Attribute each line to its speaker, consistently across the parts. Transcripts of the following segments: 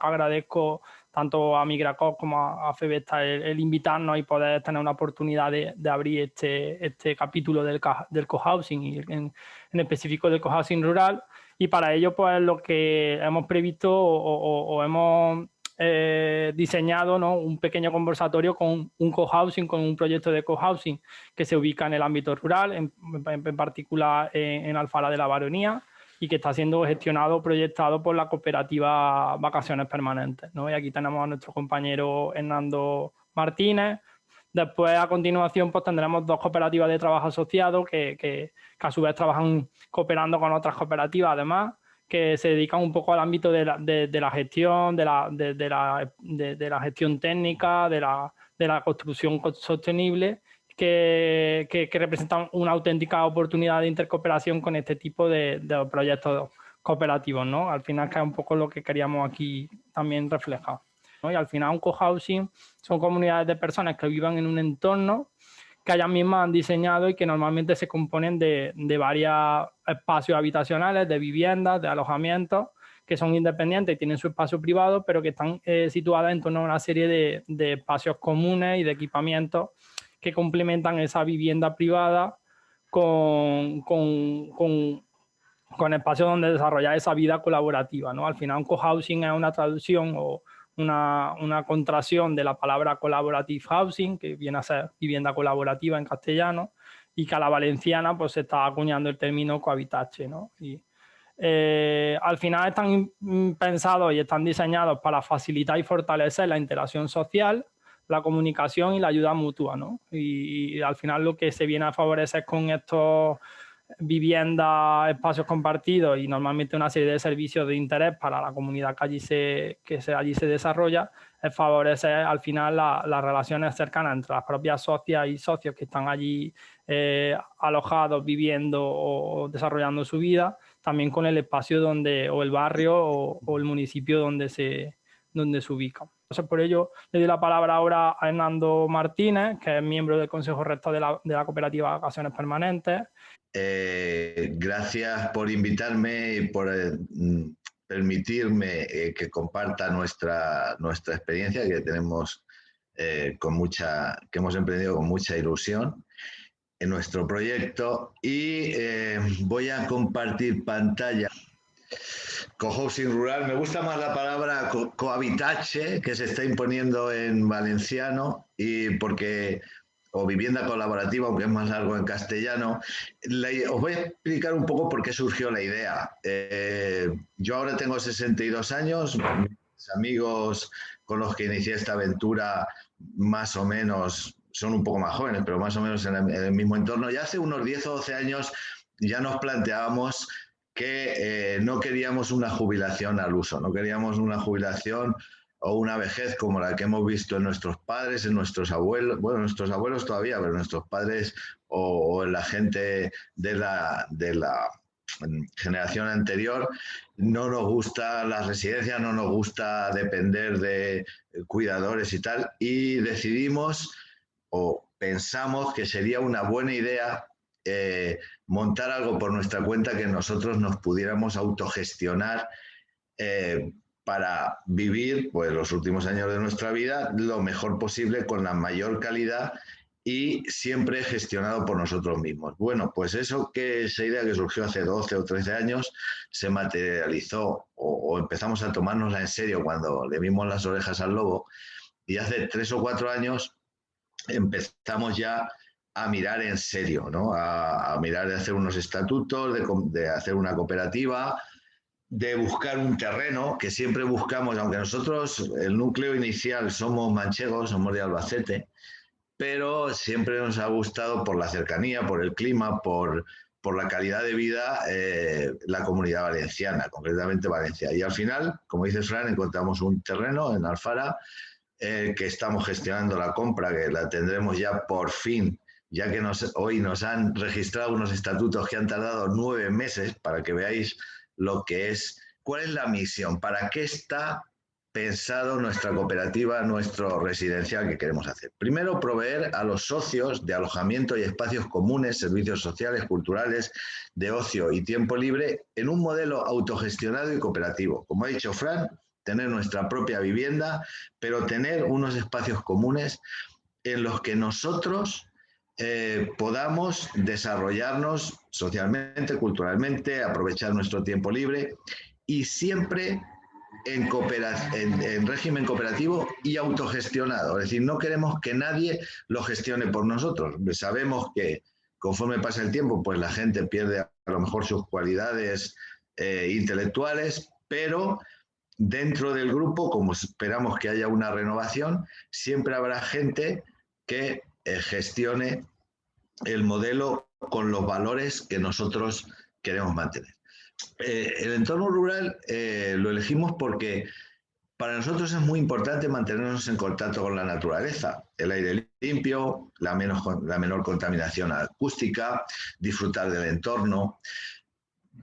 Speaker 1: agradezco tanto a Migracop como a Febesta el invitarnos y poder tener una oportunidad de abrir este capítulo del cohousing y en específico del cohousing rural. Y para ello, pues lo que hemos previsto o hemos diseñado, ¿no?, un pequeño conversatorio con un cohousing, con un proyecto de cohousing que se ubica en el ámbito rural, en particular en Alfara de la Baronía, y que está siendo gestionado, proyectado por la cooperativa Vacaciones Permanentes, ¿no? Y aquí tenemos a nuestro compañero Hernando Martínez. Después, a continuación, pues tendremos 2 cooperativas de trabajo asociados que a su vez trabajan cooperando con otras cooperativas, además, que se dedican un poco al ámbito de la gestión, de la gestión técnica, de la construcción sostenible, que representan una auténtica oportunidad de intercooperación con este tipo de proyectos cooperativos, ¿no? Al final, que es un poco lo que queríamos aquí también reflejar, ¿no? Y al final, un cohousing son comunidades de personas que vivan en un entorno que ellas mismas han diseñado y que normalmente se componen de varios espacios habitacionales, de viviendas, de alojamientos, que son independientes y tienen su espacio privado, pero que están situadas en torno a una serie de espacios comunes y de equipamientos que complementan esa vivienda privada con espacios donde desarrollar esa vida colaborativa, ¿no? Al final, un cohousing es una traducción o una contracción de la palabra collaborative housing, que viene a ser vivienda colaborativa en castellano, y que a la valenciana pues se está acuñando el término cohabitache, ¿no? Y al final están pensados y están diseñados para facilitar y fortalecer la interacción social, la comunicación y la ayuda mutua, ¿no? Y al final lo que se viene a favorecer con estos viviendas, espacios compartidos y normalmente una serie de servicios de interés para la comunidad que allí se desarrolla, es favorecer al final las relaciones cercanas entre las propias socias y socios que están allí alojados, viviendo o desarrollando su vida, también con el espacio donde, o el barrio o el municipio donde se ubica. Entonces, por ello, le doy la palabra ahora a Hernando Martínez, que es miembro del Consejo Rector de la Cooperativa Vacaciones Permanentes.
Speaker 2: Gracias por invitarme y por permitirme que comparta nuestra experiencia que tenemos que hemos emprendido con mucha ilusión en nuestro proyecto, y voy a compartir pantalla. Cohousing rural, me gusta más la palabra cohabitache, que se está imponiendo en valenciano, o vivienda colaborativa, aunque es más largo en castellano. Os voy a explicar un poco por qué surgió la idea. Yo ahora tengo 62 años, mis amigos con los que inicié esta aventura más o menos son un poco más jóvenes, pero más o menos en el mismo entorno. Y hace unos 10 o 12 años ya nos planteábamos que no queríamos una jubilación al uso, no queríamos una jubilación o una vejez como la que hemos visto en nuestros padres, en nuestros abuelos, bueno, nuestros abuelos todavía, pero nuestros padres o en la gente de la generación anterior. No nos gusta las residencias, no nos gusta depender de cuidadores y tal, y decidimos o pensamos que sería una buena idea montar algo por nuestra cuenta que nosotros nos pudiéramos autogestionar para vivir pues, los últimos años de nuestra vida lo mejor posible, con la mayor calidad y siempre gestionado por nosotros mismos. Bueno, pues esa idea que surgió hace 12 o 13 años se materializó o empezamos a tomárnosla en serio cuando le vimos las orejas al lobo, y hace 3 o 4 años empezamos ya a mirar en serio, ¿no? A mirar de hacer unos estatutos, de hacer una cooperativa, de buscar un terreno, que siempre buscamos, aunque nosotros, el núcleo inicial, somos manchegos, somos de Albacete, pero siempre nos ha gustado por la cercanía, por el clima, por la calidad de vida, la Comunidad Valenciana, concretamente Valencia. Y al final, como dice Fran, encontramos un terreno en Alfara, que estamos gestionando la compra, que la tendremos ya por fin, ya que hoy nos han registrado unos estatutos que han tardado 9 meses, para que veáis lo que es, cuál es la misión, para qué está pensado nuestra cooperativa, nuestro residencial que queremos hacer. Primero, proveer a los socios de alojamiento y espacios comunes, servicios sociales, culturales, de ocio y tiempo libre en un modelo autogestionado y cooperativo. Como ha dicho Fran, tener nuestra propia vivienda, pero tener unos espacios comunes en los que nosotros podamos desarrollarnos socialmente, culturalmente, aprovechar nuestro tiempo libre y siempre en régimen cooperativo y autogestionado. Es decir, no queremos que nadie lo gestione por nosotros. Sabemos que conforme pasa el tiempo, pues la gente pierde a lo mejor sus cualidades intelectuales, pero dentro del grupo, como esperamos que haya una renovación, siempre habrá gente que gestione el modelo con los valores que nosotros queremos mantener. El entorno rural lo elegimos porque para nosotros es muy importante mantenernos en contacto con la naturaleza, el aire limpio, la menor contaminación acústica, disfrutar del entorno.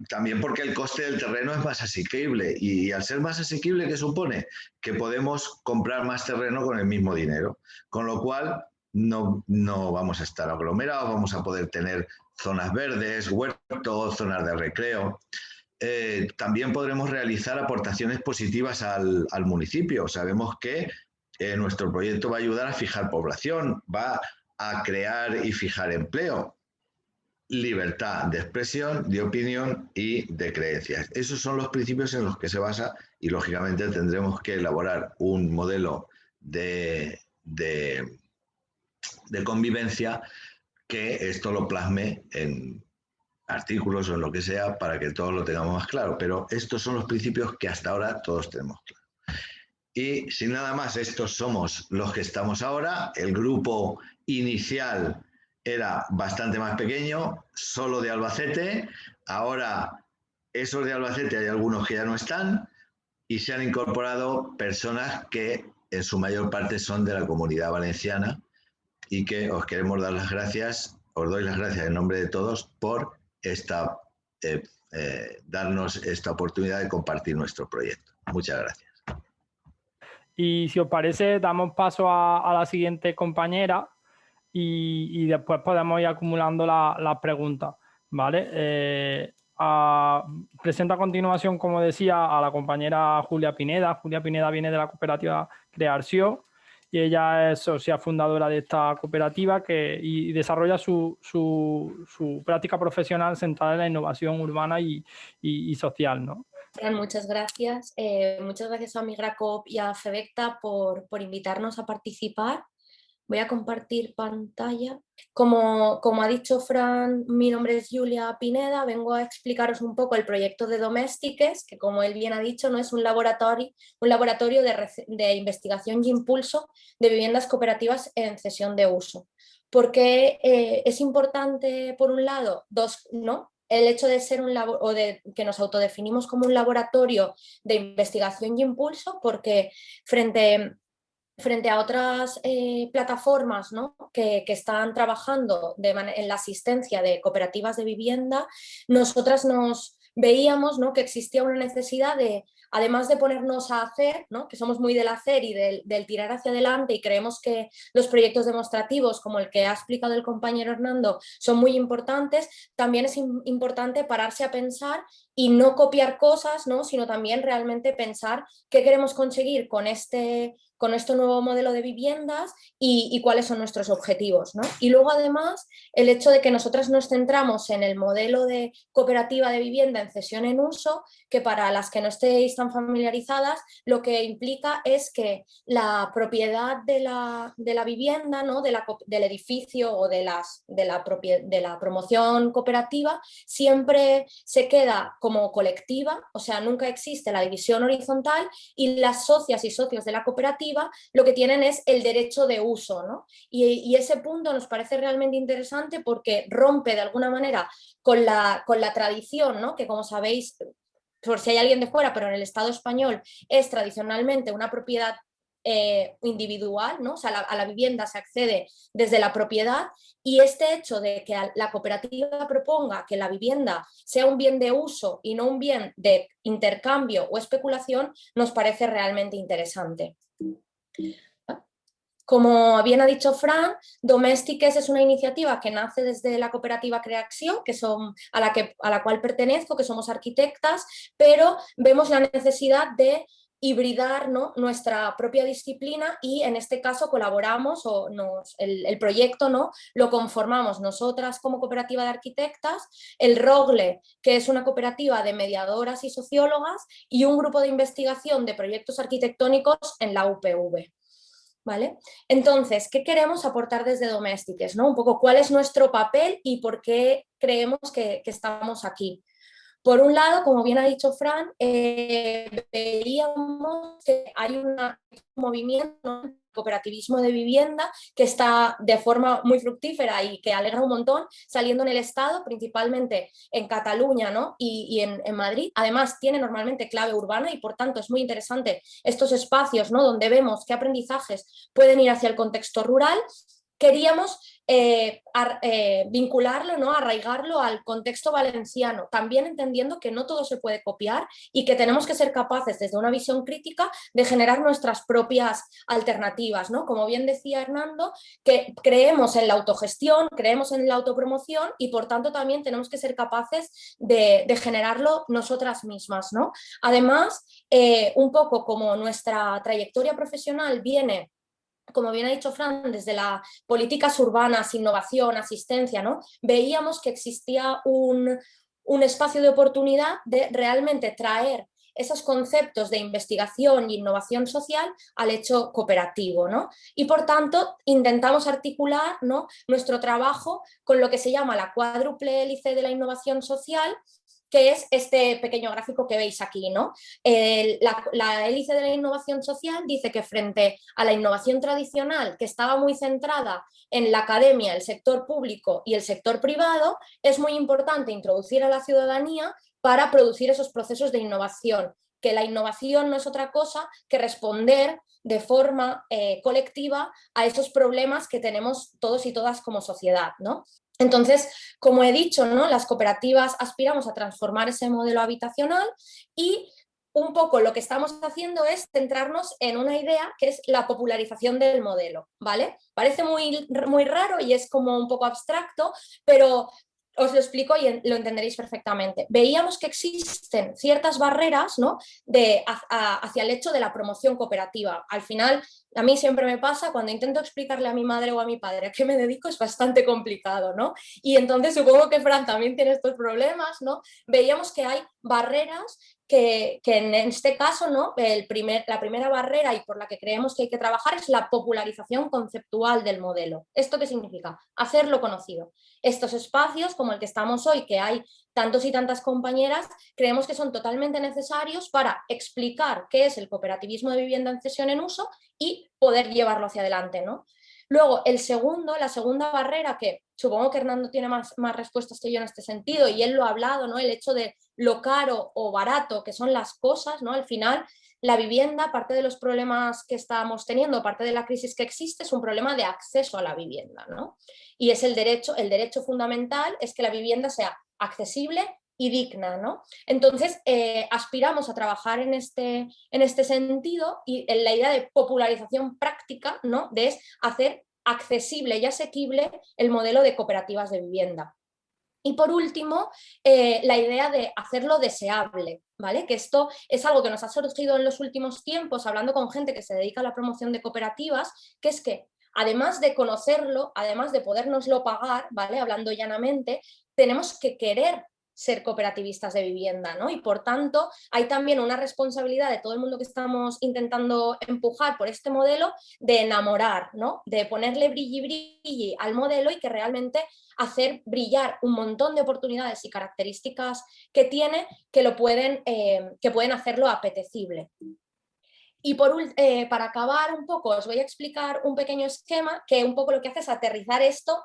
Speaker 2: También porque el coste del terreno es más asequible y al ser más asequible, ¿qué supone? Que podemos comprar más terreno con el mismo dinero, con lo cual no vamos a estar aglomerados, vamos a poder tener zonas verdes, huertos, zonas de recreo. También podremos realizar aportaciones positivas al municipio. Sabemos que nuestro proyecto va a ayudar a fijar población, va a crear y fijar empleo, libertad de expresión, de opinión y de creencias. Esos son los principios en los que se basa y, lógicamente, tendremos que elaborar un modelo de convivencia que esto lo plasme en artículos o en lo que sea para que todos lo tengamos más claro. Pero estos son los principios que hasta ahora todos tenemos claro. Y sin nada más, estos somos los que estamos ahora. El grupo inicial era bastante más pequeño, solo de Albacete. Ahora, esos de Albacete hay algunos que ya no están y se han incorporado personas que en su mayor parte son de la Comunidad Valenciana y que os queremos dar las gracias, os doy las gracias en nombre de todos por darnos esta oportunidad de compartir nuestro proyecto. Muchas gracias.
Speaker 1: Y si os parece, damos paso a la siguiente compañera y después podemos ir acumulando las preguntas, ¿vale? Presento a continuación, como decía, a la compañera Julia Pineda. Julia Pineda viene de la cooperativa Crearció y ella es socia fundadora de esta cooperativa y desarrolla su práctica profesional centrada en la innovación urbana y social, ¿no?
Speaker 3: Muchas gracias. Muchas gracias a Migracoop y a Fevecta por invitarnos a participar. Voy a compartir pantalla. Como ha dicho Fran, mi nombre es Julia Pineda, vengo a explicaros un poco el proyecto de Domèstiques, que como él bien ha dicho, no es un laboratorio de investigación y impulso de viviendas cooperativas en cesión de uso. Porque es importante, por un lado, el hecho de ser que nos autodefinimos como un laboratorio de investigación y impulso, porque frente a otras plataformas, ¿no?, que están trabajando en la asistencia de cooperativas de vivienda, nosotras nos veíamos, ¿no?, que existía una necesidad de, además de ponernos a hacer, ¿no?, que somos muy del hacer y del tirar hacia adelante, y creemos que los proyectos demostrativos, como el que ha explicado el compañero Hernando, son muy importantes. También es importante pararse a pensar y no copiar cosas, ¿no?, sino también realmente pensar qué queremos conseguir con este nuevo modelo de viviendas y cuáles son nuestros objetivos, ¿no? Y luego, además, el hecho de que nosotras nos centramos en el modelo de cooperativa de vivienda en cesión en uso, que para las que no estéis tan familiarizadas, lo que implica es que la propiedad de la vivienda, ¿no?, del edificio o de la promoción cooperativa, siempre se queda como colectiva, o sea, nunca existe la división horizontal, y las socias y socios de la cooperativa lo que tienen es el derecho de uso, ¿no? Y ese punto nos parece realmente interesante porque rompe de alguna manera con la tradición, ¿no?, que, como sabéis, por si hay alguien de fuera, pero en el Estado español es tradicionalmente una propiedad individual, ¿no? O sea, a la vivienda se accede desde la propiedad, y este hecho de que la cooperativa proponga que la vivienda sea un bien de uso y no un bien de intercambio o especulación nos parece realmente interesante. Como bien ha dicho Fran, Domèstiques es una iniciativa que nace desde la cooperativa Creacció, a la cual pertenezco, que somos arquitectas, pero vemos la necesidad de hibridar, ¿no?, nuestra propia disciplina y en este caso colaboramos o el proyecto, ¿no?, lo conformamos nosotras como cooperativa de arquitectas, el ROGLE, que es una cooperativa de mediadoras y sociólogas, y un grupo de investigación de proyectos arquitectónicos en la UPV. ¿Vale? Entonces, ¿qué queremos aportar desde Domèstiques, ¿no? Un poco cuál es nuestro papel y por qué creemos que estamos aquí. Por un lado, como bien ha dicho Fran, veíamos que hay un movimiento, ¿no?, cooperativismo de vivienda que está de forma muy fructífera y que alegra un montón saliendo en el Estado, principalmente en Cataluña, ¿no?, y en Madrid. Además, tiene normalmente clave urbana y por tanto es muy interesante estos espacios, ¿no?, donde vemos qué aprendizajes pueden ir hacia el contexto rural. Queríamos vincularlo, ¿no?, arraigarlo al contexto valenciano, también entendiendo que no todo se puede copiar y que tenemos que ser capaces desde una visión crítica de generar nuestras propias alternativas, ¿no? Como bien decía Hernando, que creemos en la autogestión, creemos en la autopromoción y por tanto también tenemos que ser capaces de generarlo nosotras mismas, ¿no? Además, un poco como nuestra trayectoria profesional viene, como bien ha dicho Fran, desde las políticas urbanas, innovación, asistencia, ¿no?, veíamos que existía un espacio de oportunidad de realmente traer esos conceptos de investigación e innovación social al hecho cooperativo, ¿no? Y por tanto intentamos articular, ¿no?, nuestro trabajo con lo que se llama la cuádruple hélice de la innovación social, que es este pequeño gráfico que veis aquí, ¿no? La hélice de la innovación social dice que frente a la innovación tradicional, que estaba muy centrada en la academia, el sector público y el sector privado, es muy importante introducir a la ciudadanía para producir esos procesos de innovación, que la innovación no es otra cosa que responder de forma colectiva a esos problemas que tenemos todos y todas como sociedad, ¿no? Entonces, como he dicho, ¿no?, las cooperativas aspiramos a transformar ese modelo habitacional y un poco lo que estamos haciendo es centrarnos en una idea que es la popularización del modelo, ¿vale? Parece muy, muy raro y es como un poco abstracto, pero os lo explico y lo entenderéis perfectamente. Veíamos que existen ciertas barreras, ¿no?, hacia el hecho de la promoción cooperativa. Al final, a mí siempre me pasa, cuando intento explicarle a mi madre o a mi padre a qué me dedico, es bastante complicado, ¿no? Y entonces supongo que Fran también tiene estos problemas, ¿no? Veíamos que hay barreras que en este caso, ¿no?, la primera barrera y por la que creemos que hay que trabajar es la popularización conceptual del modelo. ¿Esto qué significa? Hacerlo conocido. Estos espacios, como el que estamos hoy, que hay tantos y tantas compañeras, creemos que son totalmente necesarios para explicar qué es el cooperativismo de vivienda en cesión en uso y poder llevarlo hacia adelante, ¿no? Luego, la segunda barrera, que supongo que Hernando tiene más respuestas que yo en este sentido, y él lo ha hablado, ¿no?, el hecho de lo caro o barato que son las cosas, ¿no? Al final, la vivienda, parte de los problemas que estamos teniendo, parte de la crisis que existe, es un problema de acceso a la vivienda, ¿no? Y es el derecho fundamental es que la vivienda sea accesible y digna, ¿no? Entonces, aspiramos a trabajar en este sentido y en la idea de popularización práctica, ¿no?, de hacer accesible y asequible el modelo de cooperativas de vivienda. Y por último, la idea de hacerlo deseable, ¿vale? Que esto es algo que nos ha surgido en los últimos tiempos, hablando con gente que se dedica a la promoción de cooperativas, que es que además de conocerlo, además de podérnoslo pagar, ¿vale?, hablando llanamente, tenemos que querer ser cooperativistas de vivienda, ¿no? Y por tanto, hay también una responsabilidad de todo el mundo que estamos intentando empujar por este modelo de enamorar, ¿no?, de ponerle brilli al modelo y que realmente hacer brillar un montón de oportunidades y características que tiene que pueden hacerlo apetecible. Y para acabar un poco, os voy a explicar un pequeño esquema que un poco lo que hace es aterrizar esto.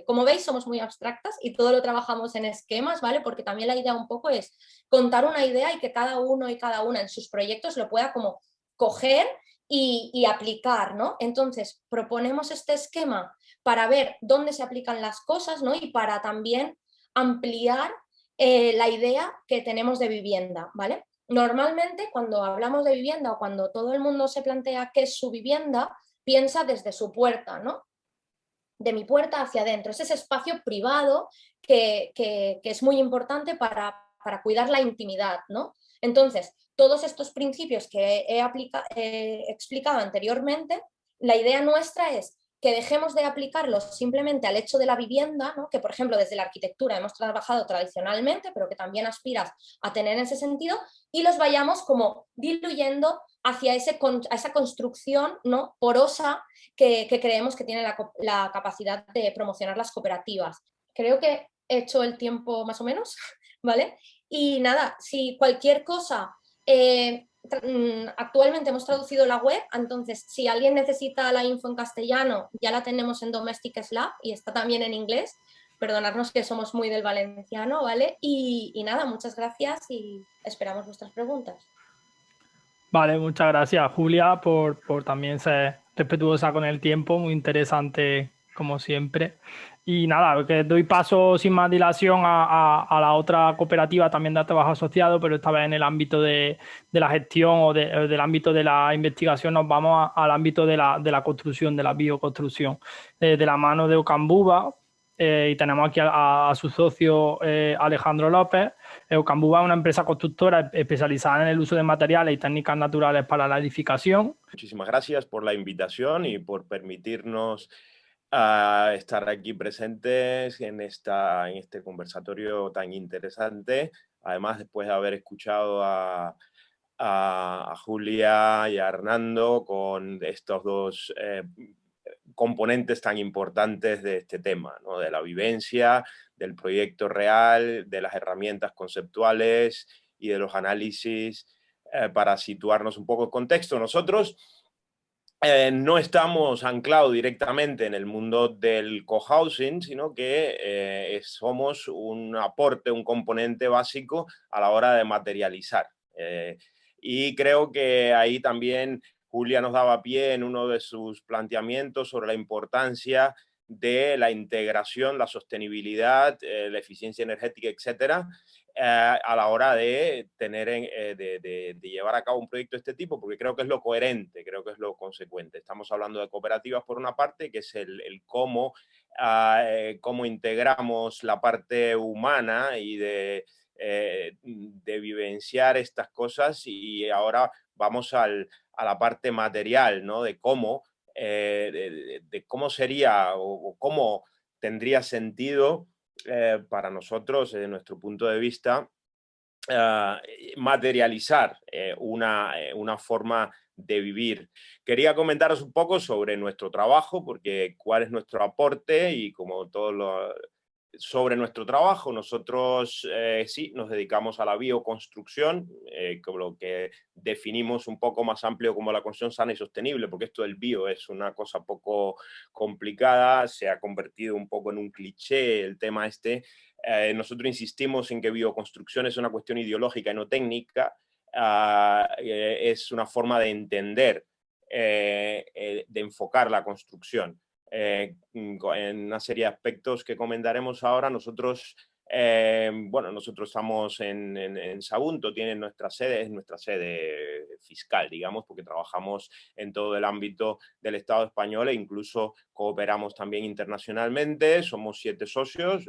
Speaker 3: Como veis, somos muy abstractas y todo lo trabajamos en esquemas, ¿vale? Porque también la idea un poco es contar una idea y que cada uno y cada una en sus proyectos lo pueda como coger y aplicar, ¿no? Entonces, proponemos este esquema para ver dónde se aplican las cosas, ¿no?, y para también ampliar la idea que tenemos de vivienda, ¿vale? Normalmente, cuando hablamos de vivienda o cuando todo el mundo se plantea qué es su vivienda, piensa desde su puerta, ¿no? De mi puerta hacia adentro. Es ese espacio privado que es muy importante para cuidar la intimidad, ¿no? Entonces, todos estos principios que he explicado anteriormente, la idea nuestra es que dejemos de aplicarlos simplemente al hecho de la vivienda, ¿no? Que por ejemplo desde la arquitectura hemos trabajado tradicionalmente, pero que también aspiras a tener en ese sentido, y los vayamos como diluyendo hacia esa construcción, ¿no? porosa que creemos que tiene la capacidad de promocionar las cooperativas. Creo que he hecho el tiempo más o menos, ¿vale? Y nada, si cualquier cosa... actualmente hemos traducido la web, entonces si alguien necesita la info en castellano, ya la tenemos en Domestic Slab y está también en inglés. Perdonadnos que somos muy del valenciano, ¿vale? Y nada, muchas gracias y esperamos vuestras preguntas.
Speaker 1: Vale, muchas gracias Julia por también ser respetuosa con el tiempo, muy interesante como siempre. Y nada, que doy paso sin más dilación a la otra cooperativa también de trabajo asociado, pero esta vez en el ámbito de la gestión o del ámbito de la investigación nos vamos al ámbito de la construcción, de la bioconstrucción, de la mano de Ocambuba. Y tenemos aquí a su socio Alejandro López. Ocambuba es una empresa constructora especializada en el uso de materiales y técnicas naturales para la edificación.
Speaker 4: Muchísimas gracias por la invitación y por permitirnos estar aquí presentes en este conversatorio tan interesante. Además, después de haber escuchado a Julia y a Hernando con estos dos componentes tan importantes de este tema, ¿no? De la vivencia, del proyecto real, de las herramientas conceptuales y de los análisis para situarnos un poco en contexto. Nosotros no estamos anclados directamente en el mundo del cohousing, sino que somos un aporte, un componente básico a la hora de materializar. Y creo que ahí también Julia nos daba pie en uno de sus planteamientos sobre la importancia de la integración, la sostenibilidad, la eficiencia energética, etcétera, a la hora de llevar a cabo un proyecto de este tipo, porque creo que es lo coherente, creo que es lo consecuente. Estamos hablando de cooperativas por una parte, que es el cómo integramos la parte humana y de vivenciar estas cosas, y ahora vamos a la parte material, ¿no? De cómo, de cómo sería o cómo tendría sentido para nosotros, desde nuestro punto de vista, materializar una forma de vivir. Quería comentaros un poco sobre nuestro trabajo, porque cuál es nuestro aporte y como sobre nuestro trabajo. Nosotros sí nos dedicamos a la bioconstrucción, con lo que definimos un poco más amplio como la construcción sana y sostenible, porque esto del bio es una cosa poco complicada, se ha convertido un poco en un cliché el tema este. Nosotros insistimos en que bioconstrucción es una cuestión ideológica y no técnica, es una forma de entender, de enfocar la construcción. En una serie de aspectos que comentaremos ahora. Nosotros estamos en Sagunto, es nuestra sede fiscal, digamos, porque trabajamos en todo el ámbito del Estado español e incluso cooperamos también internacionalmente. Somos 7 socios,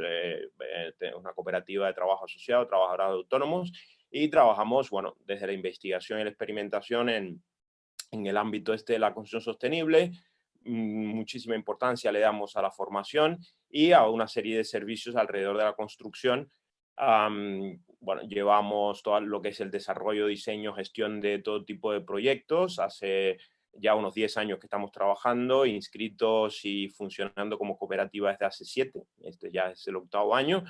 Speaker 4: tenemos una cooperativa de trabajo asociado, trabajadores autónomos, y trabajamos, desde la investigación y la experimentación en el ámbito de la construcción sostenible. Muchísima importancia le damos a la formación y a una serie de servicios alrededor de la construcción. Llevamos todo lo que es el desarrollo, diseño, gestión de todo tipo de proyectos. Hace ya unos 10 años que estamos trabajando, inscritos y funcionando como cooperativa desde hace 7. Este ya es el 8º año.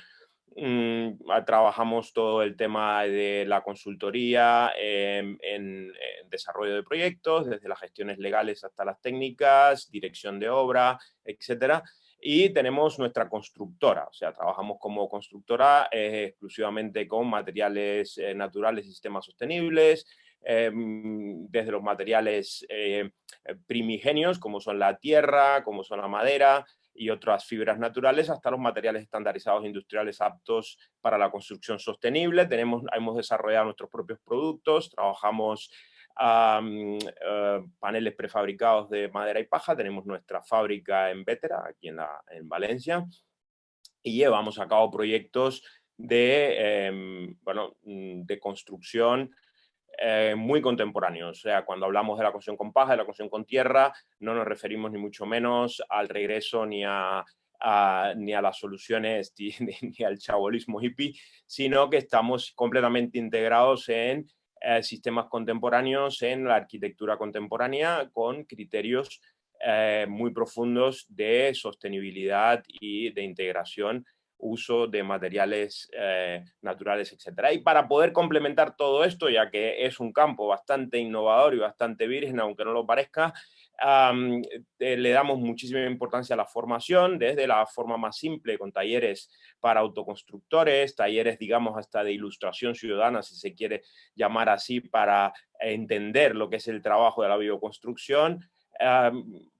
Speaker 4: Trabajamos todo el tema de la consultoría en desarrollo de proyectos, desde las gestiones legales hasta las técnicas, dirección de obra, etcétera. Y tenemos nuestra constructora, o sea, trabajamos como constructora exclusivamente con materiales naturales y sistemas sostenibles, desde los materiales primigenios, como son la tierra, como son la madera y otras fibras naturales, hasta los materiales estandarizados industriales aptos para la construcción sostenible. Hemos desarrollado nuestros propios productos, trabajamos paneles prefabricados de madera y paja. Tenemos nuestra fábrica en Bétera, aquí en Valencia, y llevamos a cabo proyectos de construcción muy contemporáneos. O sea, cuando hablamos de la construcción con paja, de la construcción con tierra, no nos referimos ni mucho menos al regreso ni a las soluciones ni al chabolismo hippie, sino que estamos completamente integrados en sistemas contemporáneos, en la arquitectura contemporánea, con criterios muy profundos de sostenibilidad y de integración, uso de materiales naturales, etc. Y para poder complementar todo esto, ya que es un campo bastante innovador y bastante virgen, aunque no lo parezca, le damos muchísima importancia a la formación, desde la forma más simple, con talleres para autoconstructores, talleres, digamos, hasta de ilustración ciudadana, si se quiere llamar así, para entender lo que es el trabajo de la bioconstrucción,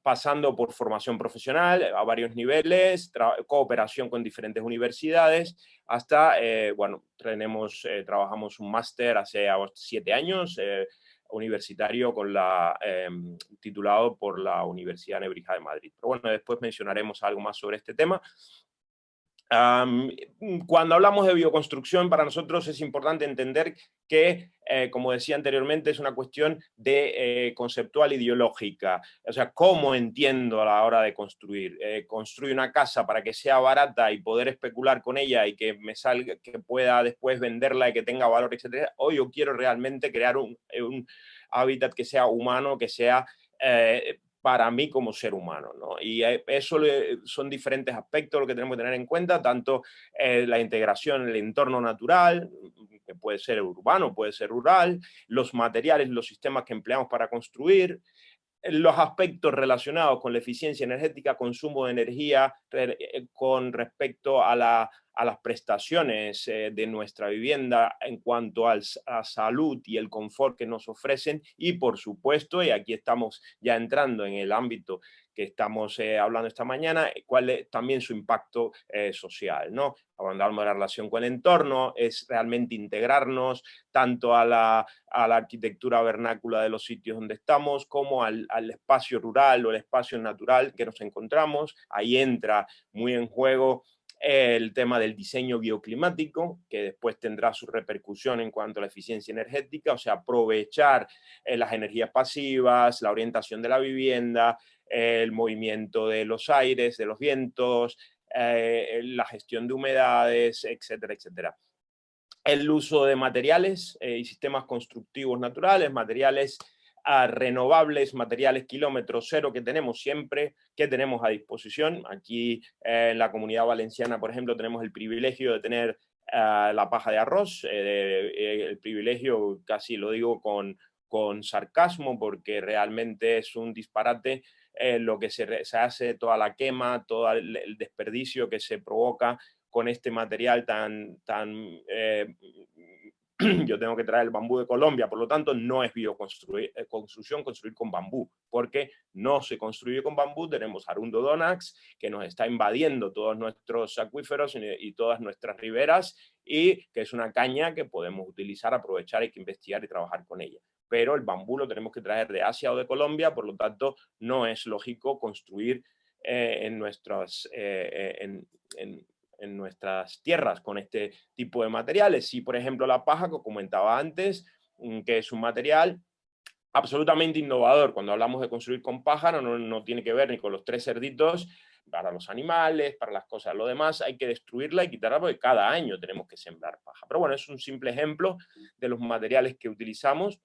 Speaker 4: pasando por formación profesional a varios niveles, cooperación con diferentes universidades, hasta, bueno, trabajamos un máster hace 7 años, universitario titulado por la Universidad Nebrija de Madrid. Pero bueno, después mencionaremos algo más sobre este tema. Cuando hablamos de bioconstrucción, para nosotros es importante entender que, como decía anteriormente, es una cuestión de conceptual ideológica. O sea, ¿cómo entiendo a la hora de construir? ¿Construir una casa para que sea barata y poder especular con ella y que me salga, que pueda después venderla y que tenga valor, etcétera? O yo quiero realmente crear un hábitat que sea humano, que sea para mí como ser humano, ¿no? Y eso son diferentes aspectos lo que tenemos que tener en cuenta, tanto la integración en el entorno natural, que puede ser urbano, puede ser rural, los materiales, los sistemas que empleamos para construir, los aspectos relacionados con la eficiencia energética, consumo de energía, con respecto a las prestaciones de nuestra vivienda en cuanto a salud y el confort que nos ofrecen, y por supuesto, y aquí estamos ya entrando en el ámbito que estamos hablando esta mañana, cuál es también su impacto social, ¿no? Cuando hablamos de la relación con el entorno, es realmente integrarnos tanto a la arquitectura vernácula de los sitios donde estamos, como al espacio rural o el espacio natural que nos encontramos. Ahí entra muy en juego el tema del diseño bioclimático, que después tendrá su repercusión en cuanto a la eficiencia energética, o sea, aprovechar las energías pasivas, la orientación de la vivienda, el movimiento de los aires, de los vientos, la gestión de humedades, etcétera, etcétera. El uso de materiales y sistemas constructivos naturales, materiales renovables, materiales kilómetro cero que tenemos siempre, que tenemos a disposición. Aquí en la Comunidad Valenciana, por ejemplo, tenemos el privilegio de tener la paja de arroz, el privilegio, casi lo digo con sarcasmo, porque realmente es un disparate lo que se hace, toda la quema, todo el desperdicio que se provoca con este material yo tengo que traer el bambú de Colombia, por lo tanto no es bioconstrucción construir con bambú, porque no se construye con bambú. Tenemos Arundo Donax, que nos está invadiendo todos nuestros acuíferos y todas nuestras riberas, y que es una caña que podemos utilizar, aprovechar, hay que investigar y trabajar con ella. Pero el bambú lo tenemos que traer de Asia o de Colombia, por lo tanto no es lógico construir en nuestras tierras con este tipo de materiales. Si, por ejemplo, la paja, que comentaba antes, que es un material absolutamente innovador. Cuando hablamos de construir con paja, no tiene que ver ni con los 3 cerditos, para los animales, para las cosas, lo demás hay que destruirla y quitarla porque cada año tenemos que sembrar paja. Pero bueno, es un simple ejemplo de los materiales que utilizamos.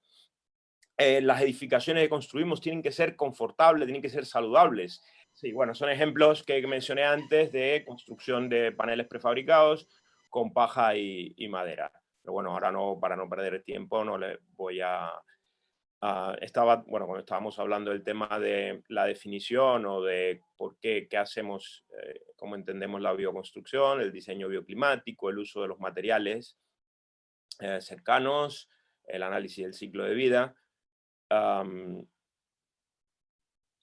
Speaker 4: Las edificaciones que construimos tienen que ser confortables, tienen que ser saludables. Sí, bueno, son ejemplos que mencioné antes de construcción de paneles prefabricados con paja y madera. Pero bueno, ahora no, para no perder el tiempo, no le voy a... bueno, cuando estábamos hablando del tema de la definición o de por qué hacemos, cómo entendemos la bioconstrucción, el diseño bioclimático, el uso de los materiales cercanos, el análisis del ciclo de vida.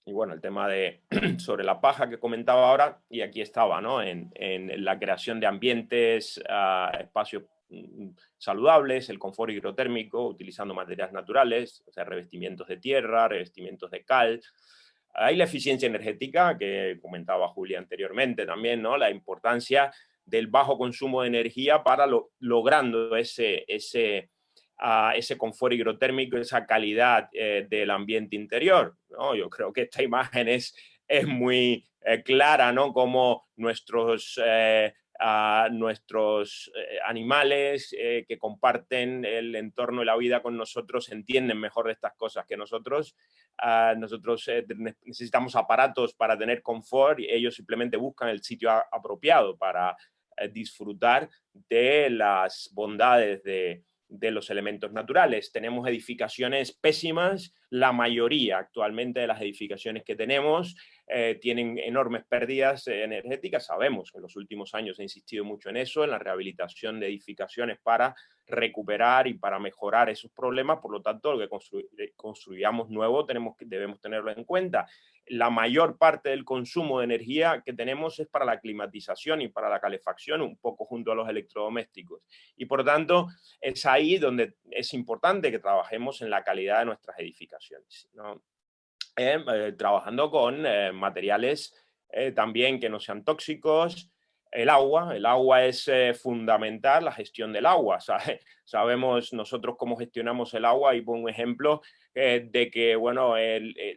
Speaker 4: Y bueno, el tema sobre la paja que comentaba ahora, y aquí estaba, ¿no? En la creación de ambientes, espacios saludables, el confort hidrotérmico, utilizando materiales naturales, o sea, revestimientos de tierra, revestimientos de cal. Hay la eficiencia energética, que comentaba Julia anteriormente también, ¿no? La importancia del bajo consumo de energía para logrando ese ese confort hidrotérmico, esa calidad del ambiente interior, ¿no? Yo creo que esta imagen es muy clara, ¿no? Como nuestros animales que comparten el entorno y la vida con nosotros entienden mejor de estas cosas que nosotros. Nosotros necesitamos aparatos para tener confort y ellos simplemente buscan el sitio apropiado para disfrutar de las bondades de los elementos naturales. Tenemos edificaciones pésimas, la mayoría actualmente de las edificaciones que tenemos tienen enormes pérdidas energéticas. Sabemos que en los últimos años he insistido mucho en eso, en la rehabilitación de edificaciones para recuperar y para mejorar esos problemas. Por lo tanto, lo que construyamos nuevo debemos tenerlo en cuenta. La mayor parte del consumo de energía que tenemos es para la climatización y para la calefacción, un poco junto a los electrodomésticos. Y por tanto, es ahí donde es importante que trabajemos en la calidad de nuestras edificaciones, ¿no? Trabajando con materiales también que no sean tóxicos. El agua es fundamental, la gestión del agua. Sabemos nosotros cómo gestionamos el agua y pongo un ejemplo de que, bueno,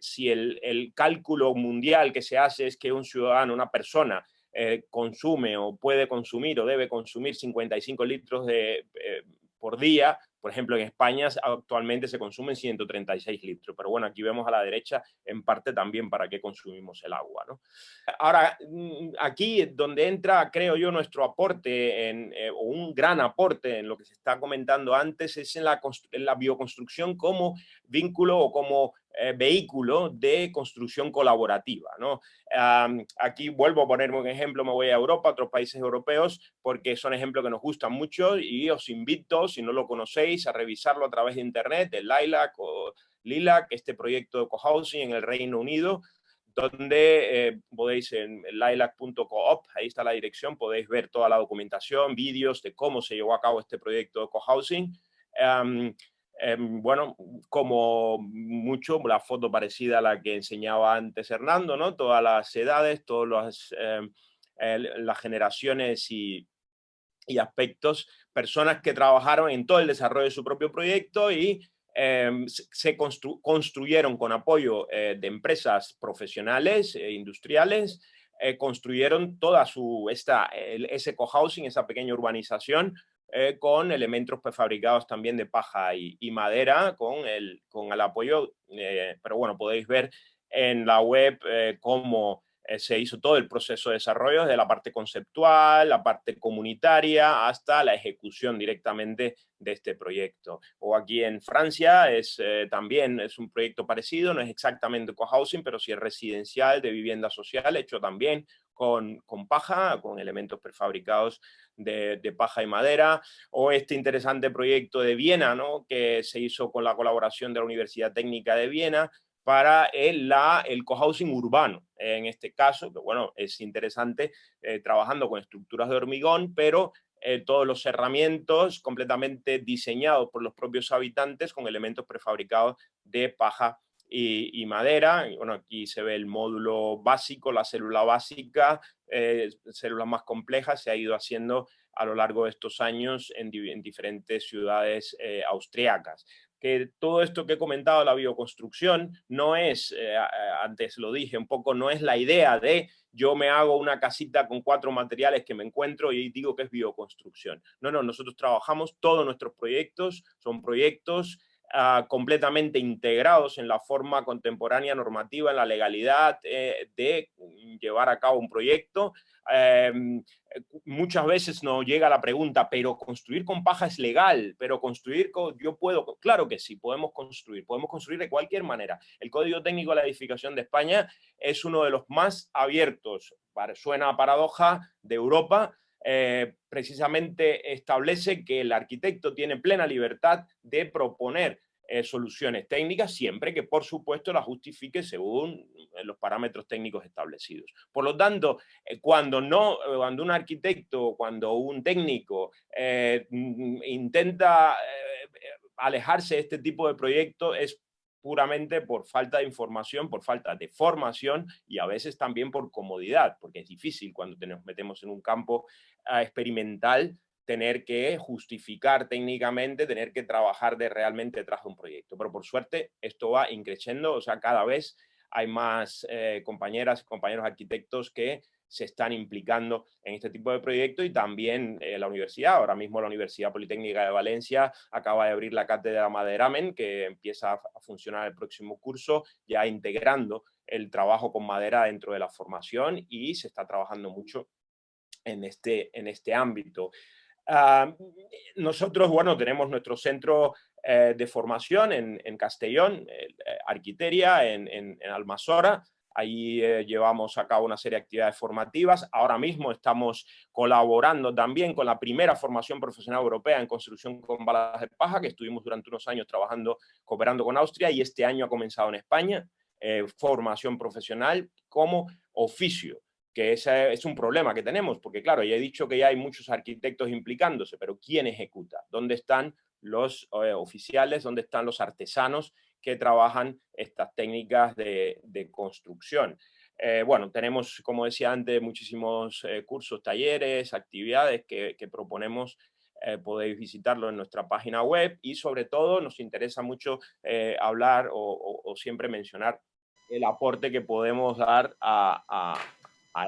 Speaker 4: si el cálculo mundial que se hace es que un ciudadano, una persona, consume o puede consumir o debe consumir 55 litros por día. Por ejemplo, en España actualmente se consumen 136 litros, pero bueno, aquí vemos a la derecha en parte también para qué consumimos el agua, ¿no? Ahora, aquí donde entra, creo yo, nuestro aporte, o un gran aporte en lo que se está comentando antes, es en la bioconstrucción como vínculo o como vehículo de construcción colaborativa, ¿no? Aquí vuelvo a ponerme un ejemplo, me voy a Europa, a otros países europeos, porque son ejemplos que nos gustan mucho y os invito, si no lo conocéis, a revisarlo a través de internet, de Lilac, este proyecto de cohousing en el Reino Unido, donde podéis en lilac.coop, ahí está la dirección, podéis ver toda la documentación, vídeos de cómo se llevó a cabo este proyecto de cohousing. Bueno, como mucho, la foto parecida a la que enseñaba antes Hernando, ¿no? Todas las edades, todas las generaciones y aspectos, personas que trabajaron en todo el desarrollo de su propio proyecto y se construyeron con apoyo de empresas profesionales e industriales, construyeron toda ese cohousing, esa pequeña urbanización, con elementos prefabricados también de paja y madera, con el apoyo, pero bueno, podéis ver en la web cómo se hizo todo el proceso de desarrollo, desde la parte conceptual, la parte comunitaria, hasta la ejecución directamente de este proyecto. O aquí en Francia también es un proyecto parecido, no es exactamente cohousing, pero sí es residencial, de vivienda social, hecho también con paja, con elementos prefabricados de paja y madera. O este interesante proyecto de Viena, ¿no? Que se hizo con la colaboración de la Universidad Técnica de Viena, para el cohousing urbano, en este caso, que bueno, es interesante, trabajando con estructuras de hormigón, pero todos los cerramientos completamente diseñados por los propios habitantes con elementos prefabricados de paja y madera. Y bueno, aquí se ve el módulo básico, la célula básica, células más complejas, se ha ido haciendo a lo largo de estos años en diferentes ciudades austriacas. Que todo esto que he comentado, la bioconstrucción, no es, antes lo dije un poco, no es la idea de yo me hago una casita con 4 materiales que me encuentro y digo que es bioconstrucción. No, nosotros trabajamos, todos nuestros proyectos son proyectos completamente integrados en la forma contemporánea normativa, en la legalidad de llevar a cabo un proyecto. Muchas veces nos llega la pregunta, pero construir con paja es legal, pero construir yo puedo, claro que sí, podemos construir de cualquier manera. El Código Técnico de la Edificación de España es uno de los más abiertos, suena a paradoja, de Europa. Precisamente establece que el arquitecto tiene plena libertad de proponer soluciones técnicas, siempre que por supuesto las justifique según los parámetros técnicos establecidos. Por lo tanto, cuando un arquitecto, cuando un técnico intenta alejarse de este tipo de proyectos, es puramente por falta de información, por falta de formación y a veces también por comodidad, porque es difícil cuando nos metemos en un campo experimental tener que justificar técnicamente, tener que trabajar realmente detrás de un proyecto. Pero por suerte esto va increciendo, o sea, cada vez hay más compañeras y compañeros arquitectos que se están implicando en este tipo de proyectos, y también la universidad. Ahora mismo la Universidad Politécnica de Valencia acaba de abrir la cátedra Maderamen, que empieza a funcionar el próximo curso, ya integrando el trabajo con madera dentro de la formación, y se está trabajando mucho en este ámbito. Nosotros, bueno, tenemos nuestro centro de formación en Castellón, Arquiteria, en Almasora. Ahí llevamos a cabo una serie de actividades formativas. Ahora mismo estamos colaborando también con la primera formación profesional europea en construcción con balas de paja, que estuvimos durante unos años trabajando, cooperando con Austria, y este año ha comenzado en España, formación profesional como oficio, que ese es un problema que tenemos, porque claro, ya he dicho que ya hay muchos arquitectos implicándose, pero ¿quién ejecuta? ¿Dónde están los oficiales? ¿Dónde están los artesanos que trabajan estas técnicas de construcción? Bueno, tenemos, como decía antes, muchísimos cursos, talleres, actividades que proponemos. Podéis visitarlo en nuestra página web, y sobre todo nos interesa mucho hablar o siempre mencionar el aporte que podemos dar a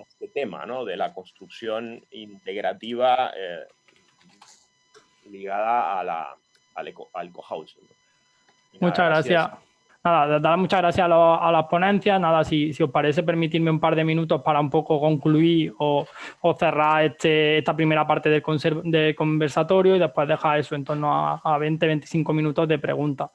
Speaker 4: este tema, ¿no?, de la construcción integrativa ligada al cohousing.
Speaker 1: Muchas gracias. Nada, dar muchas gracias a las ponencias. Nada, si os parece, permitirme un par de minutos para un poco concluir o cerrar esta primera parte del conversatorio, y después dejar eso en torno a 20-25 minutos de preguntas.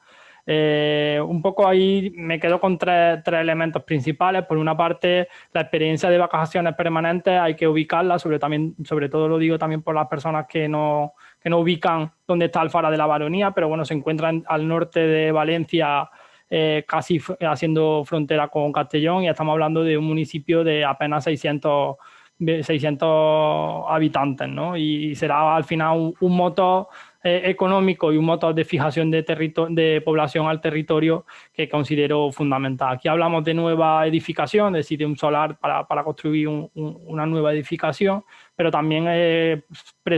Speaker 1: Un poco ahí me quedo con tres elementos principales. Por una parte, la experiencia de vacaciones permanentes hay que ubicarla, sobre todo lo digo también por las personas que no ubican dónde está Alfara de la Baronía, pero bueno, se encuentran al norte de Valencia, casi haciendo frontera con Castellón, y estamos hablando de un municipio de apenas 600 habitantes, ¿no? Y será al final un motor económico y un motor de fijación de población al territorio que considero fundamental. Aquí hablamos de nueva edificación, es decir, de un solar para construir una nueva edificación, pero también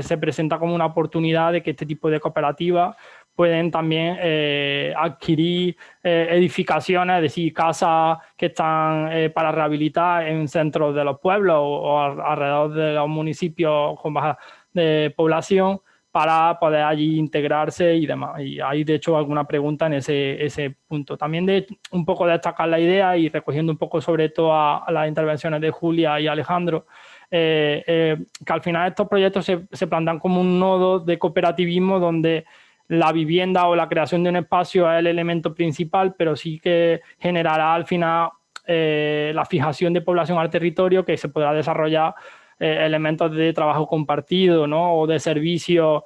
Speaker 1: se presenta como una oportunidad de que este tipo de cooperativas pueden también adquirir edificaciones, es decir, casas que están para rehabilitar en centros de los pueblos o alrededor de los municipios con baja población, para poder allí integrarse y demás. Y hay, de hecho, alguna pregunta en ese punto. También un poco destacar la idea, y recogiendo un poco sobre todo a las intervenciones de Julia y Alejandro, que al final estos proyectos se plantean como un nodo de cooperativismo donde la vivienda o la creación de un espacio es el elemento principal, pero sí que generará al final la fijación de población al territorio, que se podrá desarrollar elementos de trabajo compartido, ¿no?, o de servicios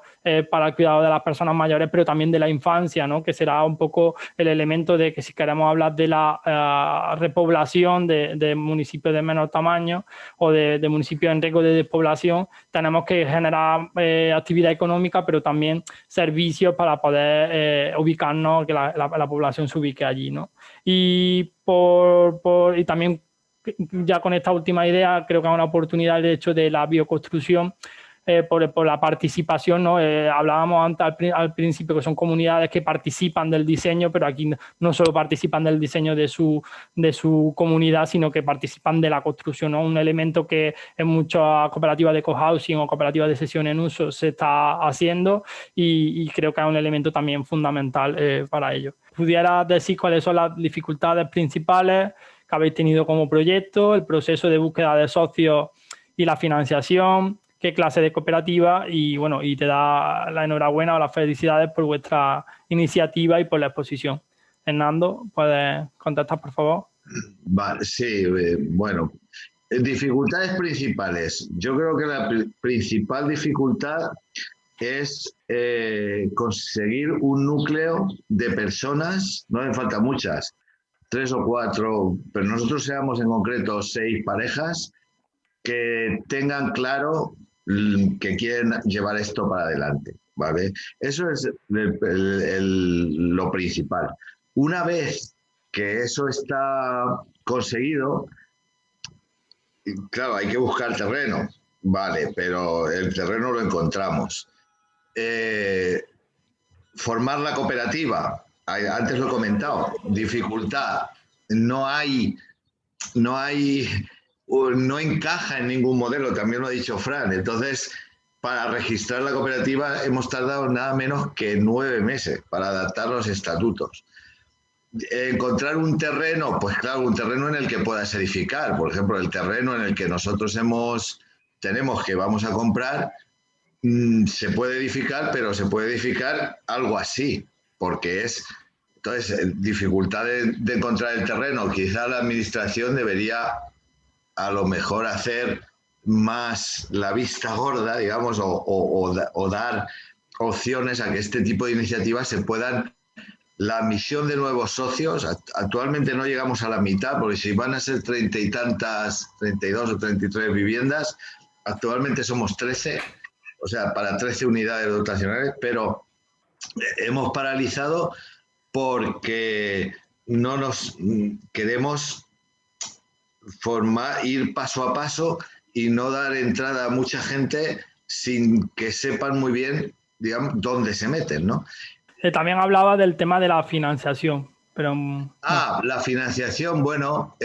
Speaker 1: para el cuidado de las personas mayores, pero también de la infancia, ¿no?, que será un poco el elemento de que, si queremos hablar de la repoblación de municipios de menor tamaño o de municipios en riesgo de despoblación, tenemos que generar actividad económica, pero también servicios para poder ubicarnos, que la población se ubique allí, ¿no? Y también, ya con esta última idea, creo que es una oportunidad el hecho de la bioconstrucción, por la participación, ¿no? Hablábamos antes al principio que son comunidades que participan del diseño, pero aquí no solo participan del diseño de su comunidad, sino que participan de la construcción, ¿no? Un elemento que en muchas cooperativas de cohousing o cooperativas de cesión en uso se está haciendo, y creo que es un elemento también fundamental para ello. ¿Pudiera decir cuáles son las dificultades principales que habéis tenido como proyecto, el proceso de búsqueda de socios y la financiación, qué clase de cooperativa? Y bueno, y te da la enhorabuena o las felicidades por vuestra iniciativa y por la exposición. Hernando, ¿puedes contestar, por favor?
Speaker 2: Vale, sí, bueno, dificultades principales. Yo creo que la principal dificultad es conseguir un núcleo de personas, no me faltan muchas, 3 o 4, pero nosotros seamos en concreto 6 parejas que tengan claro que quieren llevar esto para adelante, ¿vale? Eso es lo principal. Una vez que eso está conseguido, claro, hay que buscar terreno, vale, pero el terreno lo encontramos. formar la cooperativa, antes lo he comentado, dificultad, no encaja en ningún modelo, también lo ha dicho Fran. Entonces, para registrar la cooperativa hemos tardado nada menos que 9 meses para adaptar los estatutos. Encontrar un terreno, pues claro, un terreno en el que puedas edificar. Por ejemplo, el terreno en el que nosotros tenemos que vamos a comprar, se puede edificar, pero se puede edificar algo así, porque entonces, dificultad de encontrar el terreno. Quizá la administración debería a lo mejor hacer más la vista gorda, digamos, o dar opciones a que este tipo de iniciativas se puedan. La admisión de nuevos socios, actualmente no llegamos a la mitad, porque si van a ser 30 y tantas, 32 o 33 viviendas, actualmente somos 13, o sea, para 13 unidades dotacionales, pero hemos paralizado porque no nos queremos ir paso a paso y no dar entrada a mucha gente sin que sepan muy bien, digamos, dónde se meten, ¿no?
Speaker 1: También hablaba del tema de la financiación, pero...
Speaker 2: La financiación, bueno,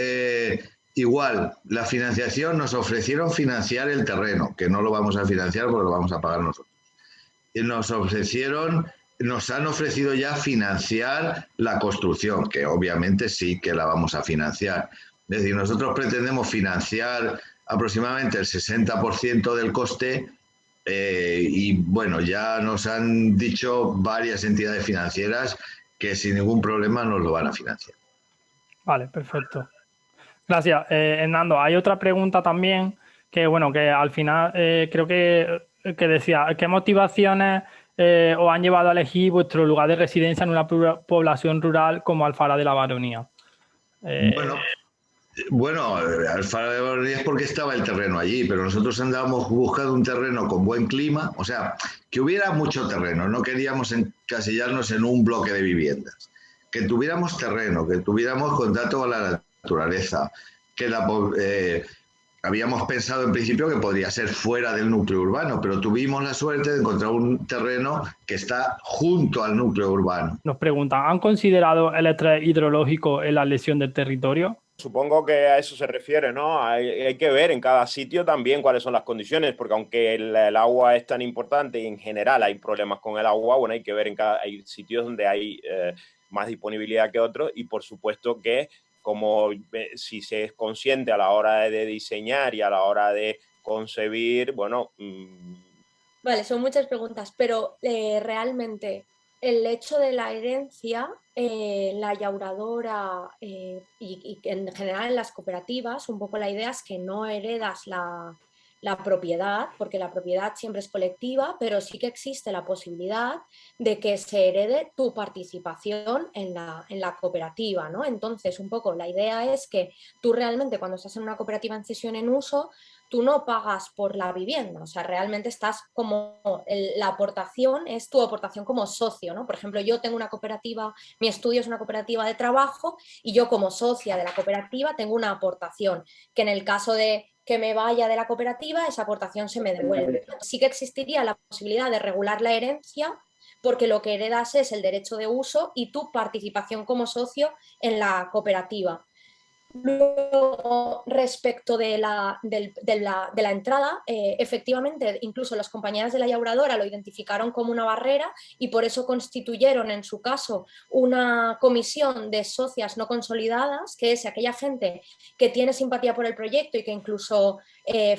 Speaker 2: igual, la financiación, nos ofrecieron financiar el terreno, que no lo vamos a financiar porque lo vamos a pagar nosotros. Y nos han ofrecido ya financiar la construcción, que obviamente sí que la vamos a financiar. Es decir, nosotros pretendemos financiar aproximadamente el 60% del coste. Y bueno, ya nos han dicho varias entidades financieras que sin ningún problema nos lo van a financiar.
Speaker 1: Vale, perfecto. Gracias. Hernando, hay otra pregunta también que, bueno, que al final creo que decía, ¿qué motivaciones os han llevado a elegir vuestro lugar de residencia en una población rural como Alfara de la Baronía?
Speaker 2: Bueno, Alfara de la Baronía es porque estaba el terreno allí, pero nosotros andábamos buscando un terreno con buen clima, o sea, que hubiera mucho terreno, no queríamos encasillarnos en un bloque de viviendas, que tuviéramos terreno, que tuviéramos contacto con la naturaleza, que habíamos pensado en principio que podría ser fuera del núcleo urbano, pero tuvimos la suerte de encontrar un terreno que está junto al núcleo urbano.
Speaker 1: Nos preguntan, ¿han considerado el estrés hidrológico en la lesión del territorio?
Speaker 4: Supongo que a eso se refiere, ¿no? Hay que ver en cada sitio también cuáles son las condiciones, porque aunque el agua es tan importante y en general hay problemas con el agua, bueno, hay que ver hay sitios donde hay más disponibilidad que otros, y por supuesto que como si se es consciente a la hora de diseñar y a la hora de concebir, bueno...
Speaker 3: Vale, son muchas preguntas, pero realmente el hecho de la herencia, la llauradora y en general en las cooperativas, un poco la idea es que no heredas la propiedad, porque la propiedad siempre es colectiva, pero sí que existe la posibilidad de que se herede tu participación en la cooperativa, ¿no? Entonces, un poco la idea es que tú realmente cuando estás en una cooperativa en cesión en uso, tú no pagas por la vivienda, o sea, realmente estás como, la aportación es tu aportación como socio, ¿no? Por ejemplo, yo tengo una cooperativa, mi estudio es una cooperativa de trabajo y yo como socia de la cooperativa tengo una aportación, que en el caso de que me vaya de la cooperativa, esa aportación se me devuelve. Sí que existiría la posibilidad de regular la herencia, porque lo que heredas es el derecho de uso y tu participación como socio en la cooperativa. Luego, respecto de la entrada, efectivamente, incluso las compañeras de la llauradora lo identificaron como una barrera y por eso constituyeron, en su caso, una comisión de socias no consolidadas, que es aquella gente que tiene simpatía por el proyecto y que incluso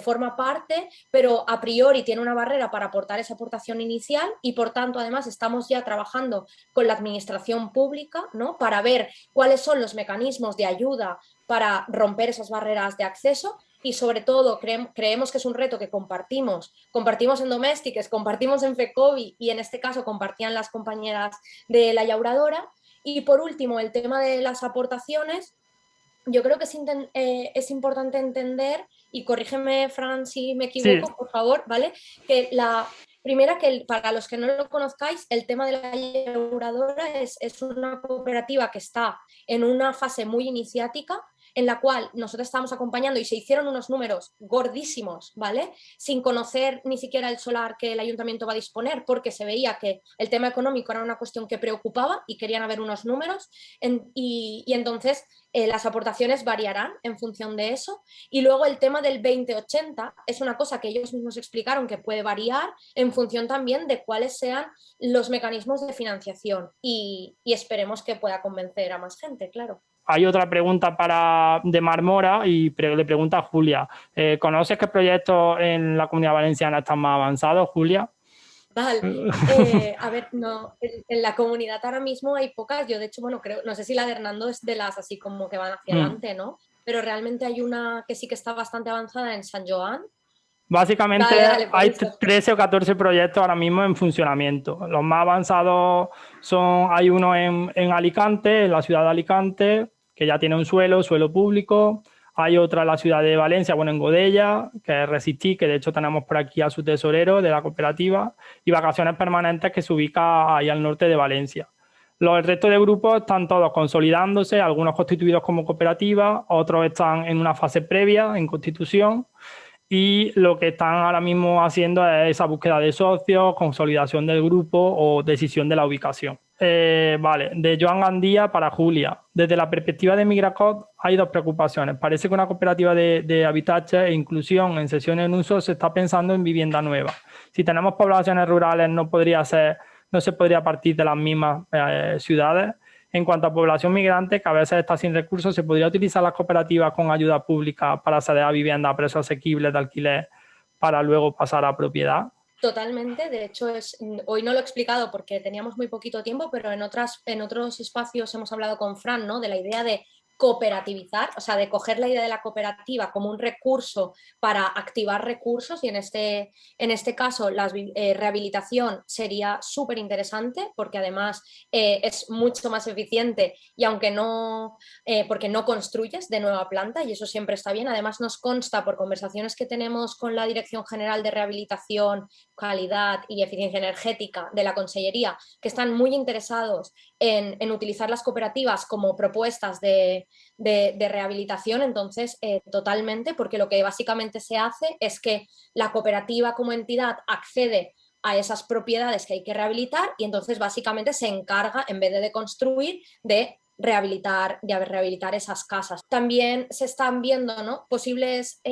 Speaker 3: forma parte, pero a priori tiene una barrera para aportar esa aportación inicial, y por tanto, además, estamos ya trabajando con la administración pública, ¿no?, para ver cuáles son los mecanismos de ayuda para romper esas barreras de acceso, y sobre todo creemos que es un reto que compartimos en Domestiques, compartimos en FECOBI y en este caso compartían las compañeras de la llauradora. Y por último, el tema de las aportaciones, yo creo que es importante entender, y corrígeme, Fran, si me equivoco, sí, por favor, ¿vale? Que la primera, que para los que no lo conozcáis, el tema de la llauradora es una cooperativa que está en una fase muy iniciática, en la cual nosotros estábamos acompañando y se hicieron unos números gordísimos, ¿vale? Sin conocer ni siquiera el solar que el ayuntamiento va a disponer, porque se veía que el tema económico era una cuestión que preocupaba y querían haber unos números, y entonces las aportaciones variarán en función de eso. Y luego el tema del 20-80 es una cosa que ellos mismos explicaron que puede variar en función también de cuáles sean los mecanismos de financiación, y esperemos que pueda convencer a más gente, claro.
Speaker 1: Hay otra pregunta de Marmora y le pregunta a Julia. ¿Conoces qué proyectos en la Comunidad Valenciana están más avanzados, Julia?
Speaker 3: Vale, a ver, no, en la comunidad ahora mismo hay pocas, yo de hecho, bueno, creo, no sé si la de Hernando es de las así como que van hacia adelante, ¿no? Pero realmente hay una que sí que está bastante avanzada en San Joan.
Speaker 1: Básicamente hay
Speaker 3: pues
Speaker 1: 13 o 14 proyectos ahora mismo en funcionamiento. Los más avanzados hay uno en Alicante, en la ciudad de Alicante, que ya tiene un suelo público. Hay otra en la ciudad de Valencia, bueno, en Godella, que es Resistir, que de hecho tenemos por aquí a su tesorero de la cooperativa, y Vacaciones Permanentes, que se ubica ahí al norte de Valencia. El resto de grupos están todos consolidándose, algunos constituidos como cooperativas, otros están en una fase previa, en constitución, y lo que están ahora mismo haciendo es esa búsqueda de socios, consolidación del grupo o decisión de la ubicación. Vale, de Joan Gandía para Julia. Desde la perspectiva de Migracop hay dos preocupaciones. Parece que una cooperativa de habitatge e inclusión en sesiones en uso se está pensando en vivienda nueva. Si tenemos poblaciones rurales no se podría partir de las mismas ciudades. En cuanto a población migrante, que a veces está sin recursos, ¿se podría utilizar las cooperativas con ayuda pública para acceder a vivienda a precios asequibles de alquiler para luego pasar a propiedad?
Speaker 3: Totalmente, de hecho hoy no lo he explicado porque teníamos muy poquito tiempo, pero en otros espacios hemos hablado con Fran, ¿no? De la idea de cooperativizar, o sea, de coger la idea de la cooperativa como un recurso para activar recursos, y en este caso la rehabilitación sería súper interesante porque además es mucho más eficiente, y aunque porque no construyes de nueva planta, y eso siempre está bien. Además nos consta por conversaciones que tenemos con la Dirección General de Rehabilitación, Calidad y Eficiencia Energética de la Consellería, que están muy interesados en utilizar las cooperativas como propuestas de rehabilitación. Entonces, totalmente, porque lo que básicamente se hace es que la cooperativa como entidad accede a esas propiedades que hay que rehabilitar, y entonces básicamente se encarga, en vez de construir, de rehabilitar esas casas. También se están viendo, ¿no?, posibles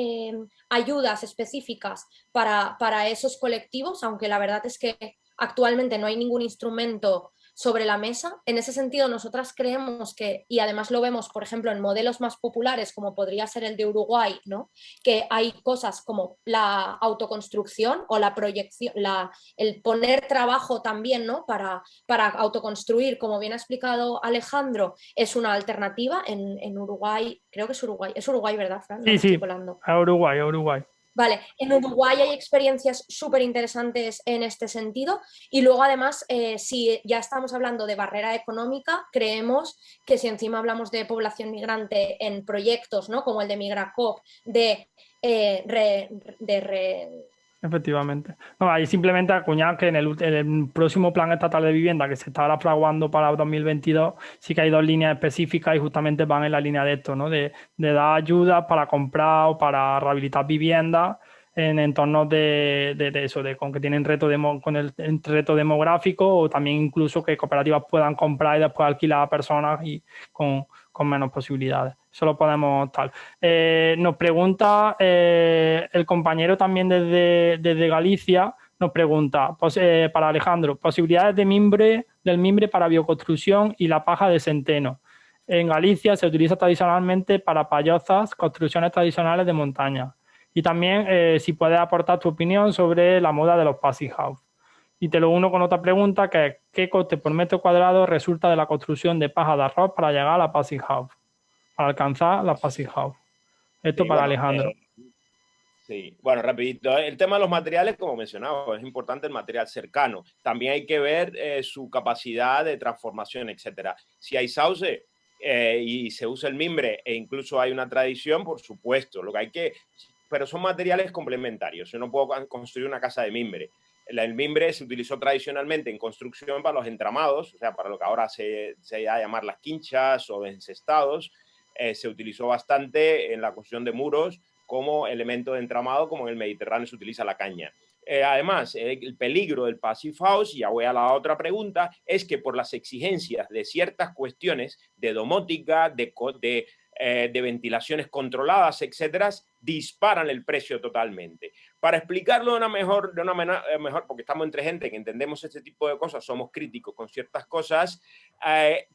Speaker 3: ayudas específicas para esos colectivos, aunque la verdad es que actualmente no hay ningún instrumento sobre la mesa. En ese sentido, nosotras creemos que, y además lo vemos, por ejemplo, en modelos más populares, como podría ser el de Uruguay, ¿no?, que hay cosas como la autoconstrucción o la proyección, el poner trabajo también, ¿no?, para autoconstruir, como bien ha explicado Alejandro, es una alternativa. En Uruguay, creo que es Uruguay, ¿verdad, Fran? No
Speaker 1: Sí,
Speaker 3: me estoy
Speaker 1: sí,
Speaker 3: colando.
Speaker 1: a Uruguay.
Speaker 3: Vale, en Uruguay hay experiencias súper interesantes en este sentido, y luego además, si ya estamos hablando de barrera económica, creemos que si encima hablamos de población migrante en proyectos, ¿no?, como el de Migracop,
Speaker 1: Efectivamente. No, ahí simplemente acuñar que en el próximo plan estatal de vivienda que se está ahora fraguando para 2022, sí que hay dos líneas específicas y justamente van en la línea de esto, ¿no? De dar ayudas para comprar o para rehabilitar viviendas en entornos de eso, con que tienen con el reto demográfico, o también incluso que cooperativas puedan comprar y después alquilar a personas y con menos posibilidades. Eso lo podemos tal. Nos pregunta el compañero también desde Galicia, nos pregunta, para Alejandro, posibilidades del mimbre para bioconstrucción y la paja de centeno. En Galicia se utiliza tradicionalmente para payozas, construcciones tradicionales de montaña. Y también si puedes aportar tu opinión sobre la moda de los passive house. Y te lo uno con otra pregunta, que es ¿qué coste por metro cuadrado resulta de la construcción de paja de arroz para llegar a la passive house? Para alcanzar la passive house. Esto
Speaker 4: Sí,
Speaker 1: para
Speaker 4: bueno,
Speaker 1: Alejandro.
Speaker 4: Sí, bueno, rapidito. El tema de los materiales, como mencionaba, es importante el material cercano. También hay que ver su capacidad de transformación, etcétera. Si hay sauce y se usa el mimbre e incluso hay una tradición, por supuesto. Pero son materiales complementarios. Yo no puedo construir una casa de mimbre. El mimbre se utilizó tradicionalmente en construcción para los entramados, o sea, para lo que ahora se va a llamar las quinchas o encestados. se utilizó bastante en la construcción de muros como elemento de entramado, como en el Mediterráneo se utiliza la caña. Además, el peligro del Passive House, y ya voy a la otra pregunta, es que por las exigencias de ciertas cuestiones de domótica, de ventilaciones controladas, etcétera, disparan el precio totalmente. Para explicarlo de una mejor, porque estamos entre gente que entendemos este tipo de cosas, somos críticos con ciertas cosas,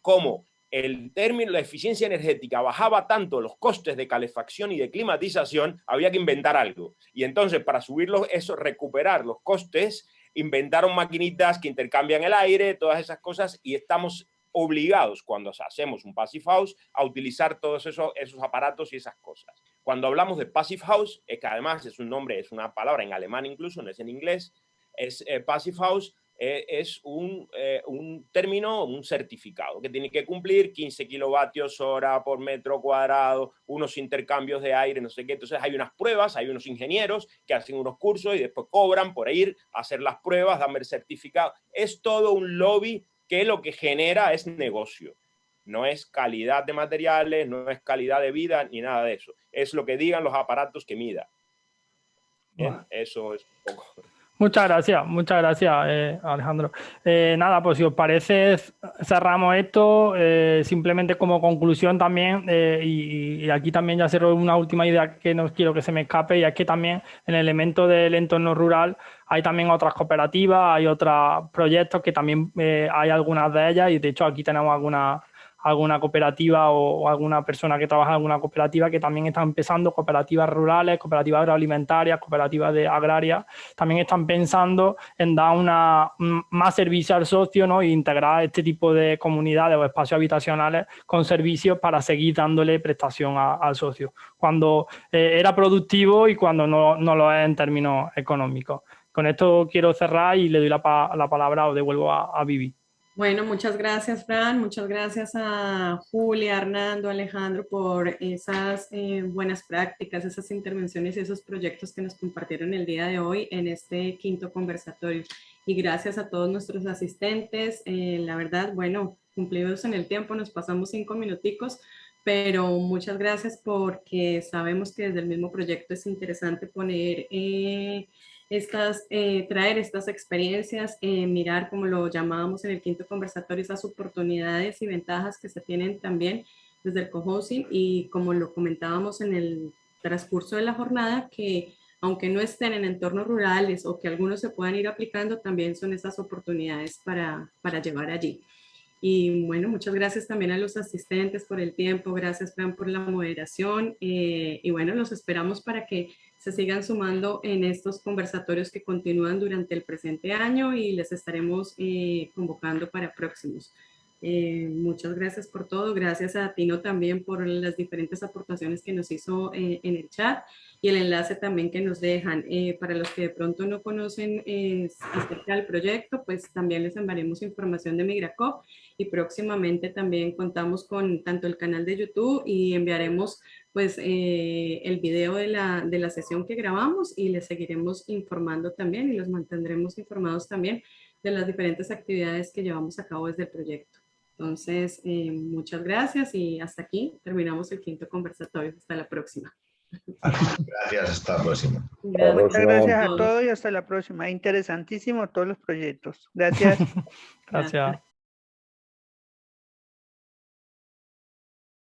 Speaker 4: como el término, la eficiencia energética bajaba tanto los costes de calefacción y de climatización, había que inventar algo. Y entonces, para subirlos, recuperar los costes, inventaron maquinitas que intercambian el aire, todas esas cosas, y estamos obligados, cuando hacemos un Passive House, a utilizar todos esos aparatos y esas cosas. Cuando hablamos de Passive House, que además es un nombre, es una palabra en alemán incluso, no es en inglés, es Passive House, es un término, un certificado que tiene que cumplir 15 kilovatios hora por metro cuadrado, unos intercambios de aire, no sé qué. Entonces hay unas pruebas, hay unos ingenieros que hacen unos cursos y después cobran por ir a hacer las pruebas, dan el certificado. Es todo un lobby que lo que genera es negocio. No es calidad de materiales, no es calidad de vida, ni nada de eso. Es lo que digan los aparatos que mida. Bien, eso es un poco.
Speaker 1: Muchas gracias, Alejandro. Nada, pues si os parece, cerramos esto. Simplemente como conclusión también, y aquí también ya cerro una última idea que no quiero que se me escape, y es que también en el elemento del entorno rural hay también otras cooperativas, hay otros proyectos que también hay algunas de ellas, y de hecho aquí tenemos alguna cooperativa o alguna persona que trabaja en alguna cooperativa que también están empezando, cooperativas rurales, cooperativas agroalimentarias, cooperativas agrarias, también están pensando en dar más servicio al socio, ¿no? E integrar este tipo de comunidades o espacios habitacionales con servicios para seguir dándole prestación al socio, cuando era productivo y cuando no lo es en términos económicos. Con esto quiero cerrar y le doy la palabra o devuelvo a Vivi.
Speaker 5: Bueno, muchas gracias, Fran. Muchas gracias a Julia, Hernando, Alejandro por esas buenas prácticas, esas intervenciones y esos proyectos que nos compartieron el día de hoy en este quinto conversatorio. Y gracias a todos nuestros asistentes. La verdad, bueno, cumplidos en el tiempo, nos pasamos 5 minuticos, pero muchas gracias porque sabemos que desde el mismo proyecto es interesante poner traer estas experiencias, mirar, como lo llamábamos en el quinto conversatorio, esas oportunidades y ventajas que se tienen también desde el cohousing, y como lo comentábamos en el transcurso de la jornada, que aunque no estén en entornos rurales o que algunos se puedan ir aplicando, también son esas oportunidades para llevar allí. Y bueno, muchas gracias también a los asistentes por el tiempo, gracias Fran por la moderación, y bueno, los esperamos para que se sigan sumando en estos conversatorios que continúan durante el presente año, y les estaremos convocando para próximos. Muchas gracias por todo, gracias a Tino también por las diferentes aportaciones que nos hizo en el chat, y el enlace también que nos dejan. Para los que de pronto no conocen acerca del proyecto, pues también les enviaremos información de Migracop, y próximamente también contamos con tanto el canal de YouTube, y enviaremos pues el video de la sesión que grabamos, y les seguiremos informando también, y los mantendremos informados también de las diferentes actividades que llevamos a cabo desde el proyecto. Entonces, muchas gracias, y hasta aquí terminamos el quinto conversatorio. Hasta la próxima.
Speaker 2: Gracias, hasta la próxima.
Speaker 5: Muchas
Speaker 6: gracias a todos y hasta la próxima. Interesantísimo todos los proyectos. Gracias.
Speaker 1: Gracias.